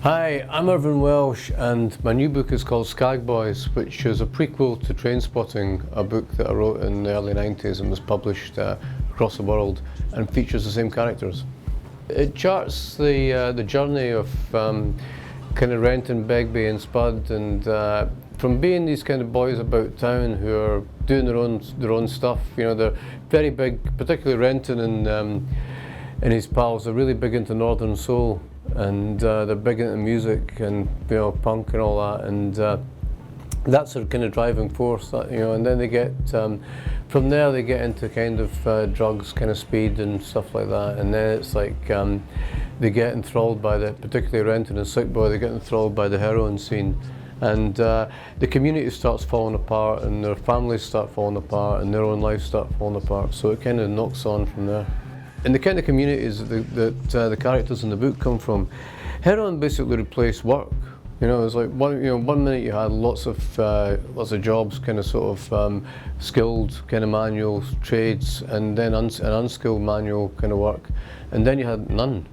Hi, I'm Irvine Welsh, and my new book is called Skagboys, which is a prequel to Trainspotting, a book that I wrote in the early 90s and was published across the world and features the same characters. It charts the journey of kind of Renton, Begbie and Spud, and from being these kind of boys about town who are doing their own stuff. You know, they're very big, particularly Renton and his pals are really big into Northern Soul, and they're big into music and punk and all that, and that's their kind of driving force. And then they get from there they get into kind of drugs, kind of speed and stuff like that, and then it's like they get enthralled by particularly Renton and Skagboys, they get enthralled by the heroin scene, and the community starts falling apart, and their families start falling apart, and their own lives start falling apart. So it kind of knocks on from there. And the kind of communities that the characters in the book come from, heroin basically replaced work. You know, it's like one minute you had lots of jobs, kind of sort of skilled kind of manual trades, and then an unskilled manual kind of work, and then you had none.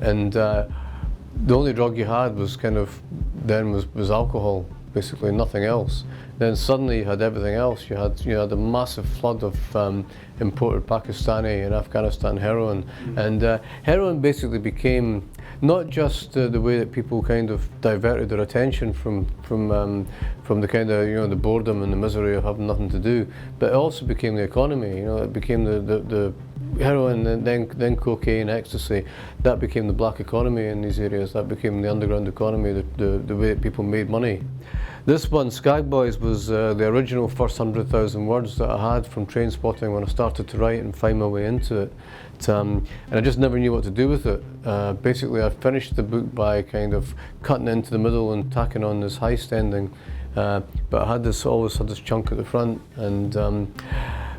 And the only drug you had was kind of then was alcohol, basically nothing else. Then suddenly you had everything else. You had a massive flood of imported Pakistani and Afghanistan heroin, and heroin basically became not just the way that people kind of diverted their attention from the kind of the boredom and the misery of having nothing to do, but it also became the economy. It became the heroin, and then cocaine, ecstasy. That became the black economy in these areas. That became the underground economy, the way that people made money. This one, Skagboys, was the original first 100,000 words that I had from Trainspotting when I started to write and find my way into it. And I just never knew what to do with it. Basically, I finished the book by kind of cutting into the middle and tacking on this heist ending. But I always had this chunk at the front, and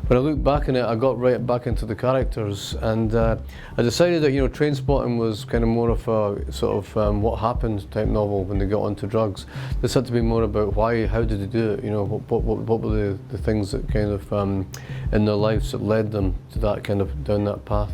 when I look back on it, I got right back into the characters, and I decided that Trainspotting was kind of more of a sort of what happened type novel when they got onto drugs. This had to be more about why, how did they do it? What were the things that kind of in their lives that led them to that kind of down that path.